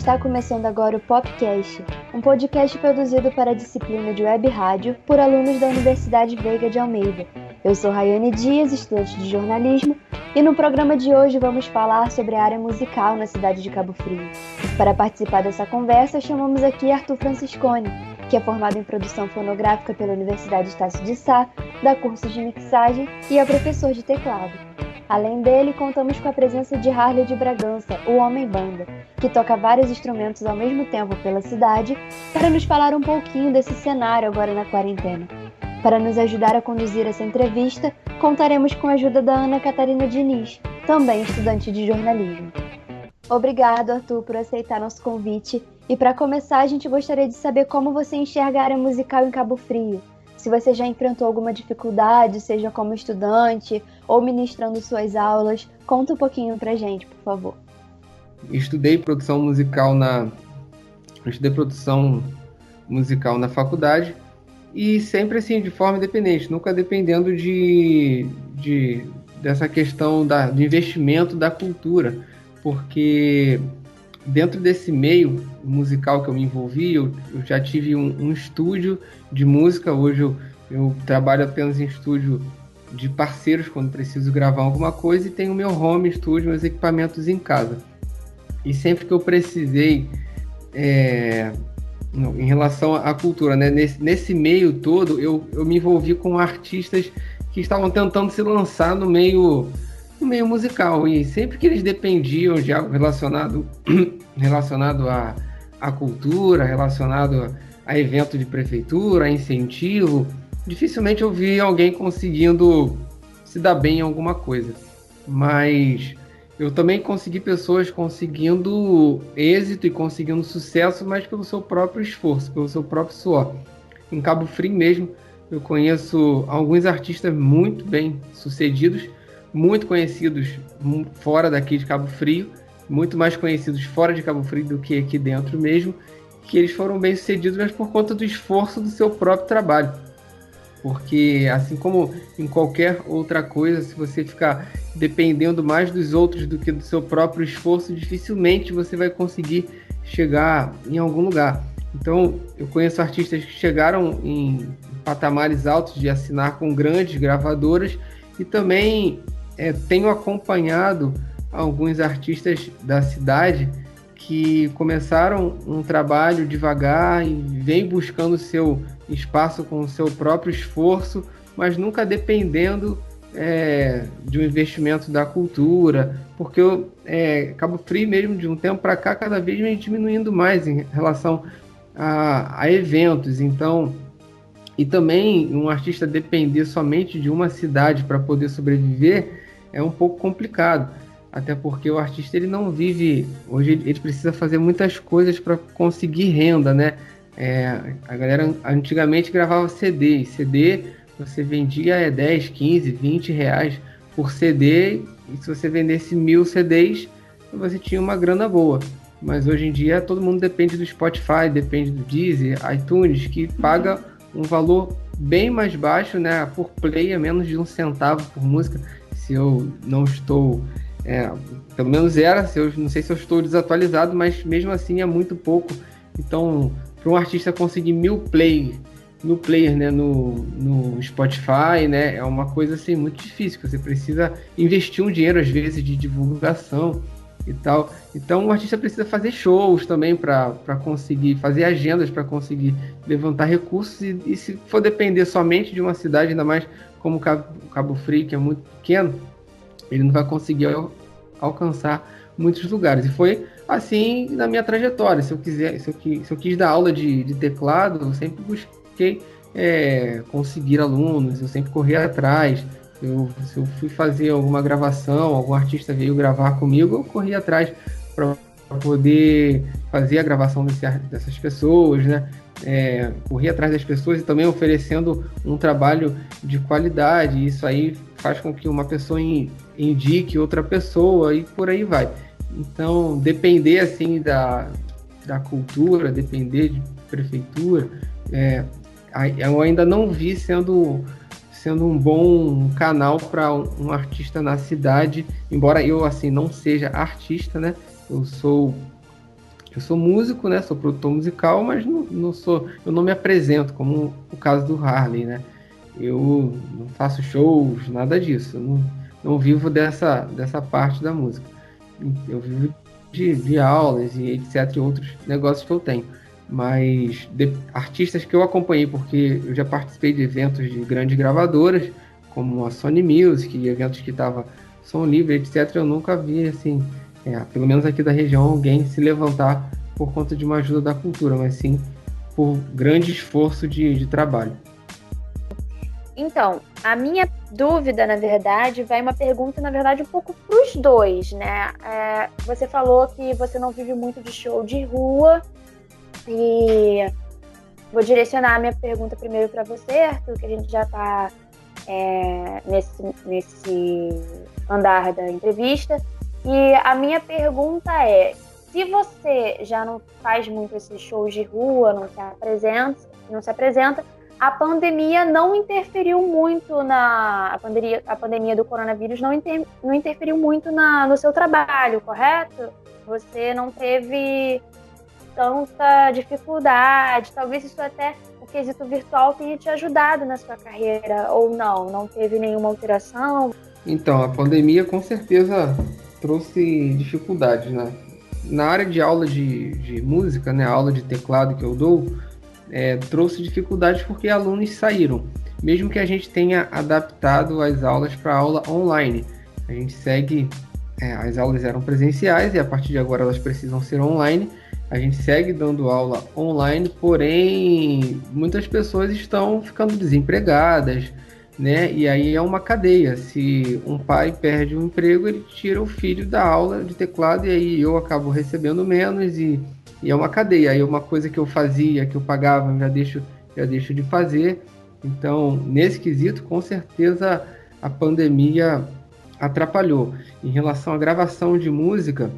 Está começando agora o Popcast, um podcast produzido para a disciplina de Web Rádio por alunos da Universidade Veiga de Almeida. Eu sou Rayane Dias, estudante de jornalismo, e no programa de hoje vamos falar sobre a área musical na cidade de Cabo Frio. Para participar dessa conversa, chamamos aqui Arthur Franciscone, que é formado em produção fonográfica pela Universidade Estácio de Sá, dá cursos de mixagem e é professor de teclado. Além dele, contamos com a presença de Harley de Bragança, o Homem Banda, que toca vários instrumentos ao mesmo tempo pela cidade, para nos falar um pouquinho desse cenário agora na quarentena. Para nos ajudar a conduzir essa entrevista, contaremos com a ajuda da Ana Catarina Diniz, também estudante de jornalismo. Obrigado, Arthur, por aceitar nosso convite. E para começar, a gente gostaria de saber como você enxerga a área musical em Cabo Frio. Se você já enfrentou alguma dificuldade, seja como estudante ou ministrando suas aulas, conta um pouquinho pra gente, por favor. Estudei produção musical na faculdade e sempre assim, de forma independente, nunca dependendo dessa questão do investimento da cultura, porque dentro desse meio musical que eu me envolvi, eu já tive um estúdio de música. Hoje eu trabalho apenas em estúdio de parceiros quando preciso gravar alguma coisa, e tenho meu home studio, meus equipamentos em casa. E sempre que eu precisei, em relação à cultura, né, nesse meio todo, eu me envolvi com artistas que estavam tentando se lançar no meio musical, e sempre que eles dependiam de algo relacionado à cultura, relacionado a evento de prefeitura, a incentivo, dificilmente eu vi alguém conseguindo se dar bem em alguma coisa. Mas eu também consegui pessoas conseguindo êxito e conseguindo sucesso, mas pelo seu próprio esforço, pelo seu próprio suor. Em Cabo Frio mesmo, eu conheço alguns artistas muito bem sucedidos, muito conhecidos fora daqui de Cabo Frio, muito mais conhecidos fora de Cabo Frio do que aqui dentro mesmo, que eles foram bem sucedidos, mas por conta do esforço do seu próprio trabalho. Porque, assim como em qualquer outra coisa, se você ficar dependendo mais dos outros do que do seu próprio esforço, dificilmente você vai conseguir chegar em algum lugar. Então, eu conheço artistas que chegaram em patamares altos de assinar com grandes gravadoras, e também tenho acompanhado alguns artistas da cidade que começaram um trabalho devagar e vem buscando seu espaço com o seu próprio esforço, mas nunca dependendo de um investimento da cultura, porque Cabo Frio mesmo, de um tempo para cá, cada vez vem diminuindo mais em relação a eventos. Então, e também um artista depender somente de uma cidade para poder sobreviver é um pouco complicado, até porque o artista ele não vive, hoje ele precisa fazer muitas coisas para conseguir renda, né? A galera antigamente gravava CD, e CD você vendia 10, 15, 20 reais por CD, e se você vendesse 1000 CDs, você tinha uma grana boa. Mas hoje em dia todo mundo depende do Spotify, depende do Deezer, iTunes, que paga um valor bem mais baixo, né, por play, é menos de 1 centavo por música, se eu não estou... pelo menos era, não sei se eu estou desatualizado, mas mesmo assim é muito pouco. Então, para um artista conseguir 1000 players, né, no Spotify, né, é uma coisa assim, muito difícil, que você precisa investir um dinheiro, às vezes, de divulgação e tal. Então, o artista precisa fazer shows também para conseguir fazer agendas, para conseguir levantar recursos, e se for depender somente de uma cidade, ainda mais como Cabo Frio, que é muito pequeno, ele não vai conseguir alcançar muitos lugares. E foi assim na minha trajetória. Se eu quis dar aula de teclado, eu sempre busquei conseguir alunos, eu sempre corri atrás. Se eu fui fazer alguma gravação, algum artista veio gravar comigo, eu corri atrás para poder fazer a gravação dessas pessoas, né? Corri atrás das pessoas e também oferecendo um trabalho de qualidade. Isso aí faz com que uma pessoa indique outra pessoa, e por aí vai. Então, depender assim da cultura, depender de prefeitura, eu ainda não vi sendo um bom canal para um artista na cidade, embora eu assim não seja artista, né? Eu Eu sou músico, né? Sou produtor musical, mas não sou, eu não me apresento como o caso do Harley, né? Eu não faço shows, nada disso. Eu não vivo dessa parte da música. Eu vivo de aulas e etc. e outros negócios que eu tenho. Mas artistas que eu acompanhei, porque eu já participei de eventos de grandes gravadoras, como a Sony Music, e eventos que tava som livre, etc. Eu nunca vi, assim, pelo menos aqui da região, alguém se levantar por conta de uma ajuda da cultura, mas sim por grande esforço de trabalho. Então, a minha dúvida, na verdade, vai uma pergunta, na verdade, um pouco para os dois, né? Você falou que você não vive muito de show de rua e vou direcionar a minha pergunta primeiro para você, Arthur, que a gente já está nesse andar da entrevista. E a minha pergunta é, se você já não faz muito esses shows de rua, não se apresenta, a pandemia não interferiu muito a pandemia do coronavírus não interferiu muito no seu trabalho, correto? Você não teve tanta dificuldade, talvez isso até o quesito virtual tenha te ajudado na sua carreira, ou não teve nenhuma alteração? Então, a pandemia com certeza trouxe dificuldades, né? Na área de aula de música, né, a aula de teclado que eu dou, trouxe dificuldades porque alunos saíram. Mesmo que a gente tenha adaptado as aulas para aula online. A gente segue, as aulas eram presenciais e a partir de agora elas precisam ser online. A gente segue dando aula online, porém muitas pessoas estão ficando desempregadas, né? E aí é uma cadeia. Se um pai perde um emprego, ele tira o filho da aula de teclado e aí eu acabo recebendo menos e é uma cadeia. Aí uma coisa que eu fazia, que eu pagava, eu já deixo de fazer. Então, nesse quesito, com certeza a pandemia atrapalhou. Em relação à gravação de música,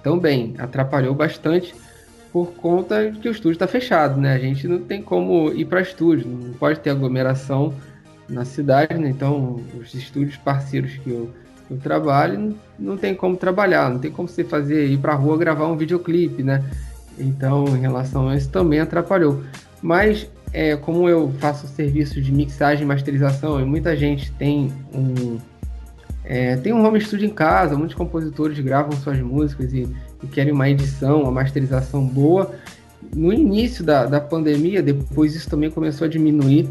também atrapalhou bastante por conta de que o estúdio está fechado, né? A gente não tem como ir para estúdio, não pode ter aglomeração na cidade, né? Então os estúdios parceiros que eu trabalho não tem como trabalhar, não tem como você ir para a rua gravar um videoclipe, né? Então, em relação a isso também atrapalhou. Mas como eu faço serviço de mixagem e masterização, e muita gente tem um home studio em casa, muitos compositores gravam suas músicas e querem uma edição, uma masterização boa. No início da pandemia, depois isso também começou a diminuir.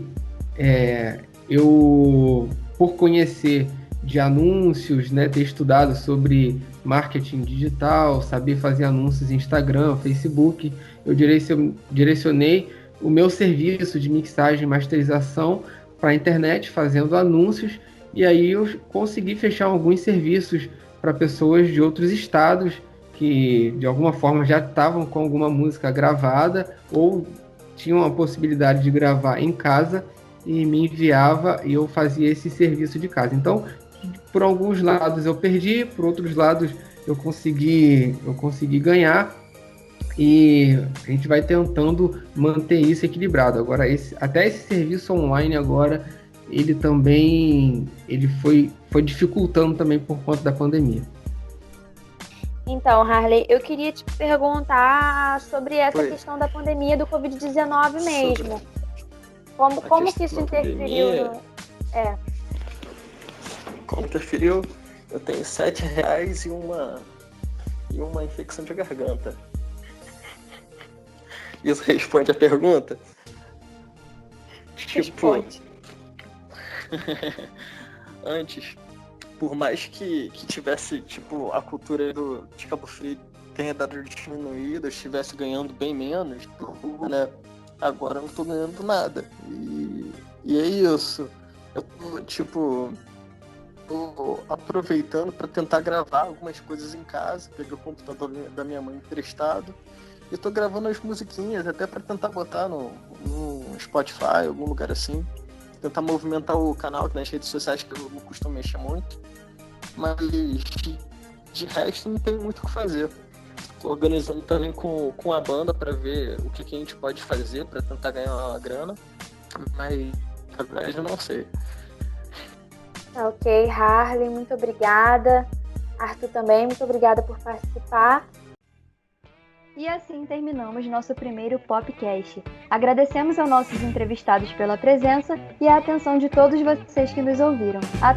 Eu, por conhecer de anúncios, né, ter estudado sobre marketing digital, saber fazer anúncios em Instagram, Facebook, eu direcionei o meu serviço de mixagem e masterização para a internet, fazendo anúncios, e aí eu consegui fechar alguns serviços para pessoas de outros estados que, de alguma forma, já estavam com alguma música gravada ou tinham a possibilidade de gravar em casa e me enviava e eu fazia esse serviço de casa. Então, por alguns lados eu perdi, por outros lados eu consegui ganhar e a gente vai tentando manter isso equilibrado. Agora, até esse serviço online agora, ele foi dificultando também por conta da pandemia. Então, Harley, eu queria te perguntar sobre essa questão da pandemia do Covid-19 mesmo. Como que isso interferiu no... Como interferiu? Eu tenho R$7 e uma infecção de garganta. Isso responde a pergunta? Responde. Antes, por mais que tivesse, a cultura de Cabo Frio tenha dado diminuída, eu estivesse ganhando bem menos, né? Agora eu não tô ganhando nada. E é isso. Eu tô aproveitando para tentar gravar algumas coisas em casa. Peguei o computador da minha mãe emprestado e tô gravando as musiquinhas até para tentar botar no Spotify, algum lugar assim. Tentar movimentar o canal nas redes sociais, que eu não costumo mexer muito. Mas de resto não tem muito o que fazer. Tô organizando também com a banda para ver o que a gente pode fazer para tentar ganhar uma grana. Mas na verdade eu não sei. Ok, Harley, muito obrigada. Arthur também, muito obrigada por participar. E assim terminamos nosso primeiro Popcast. Agradecemos aos nossos entrevistados pela presença e a atenção de todos vocês que nos ouviram. Até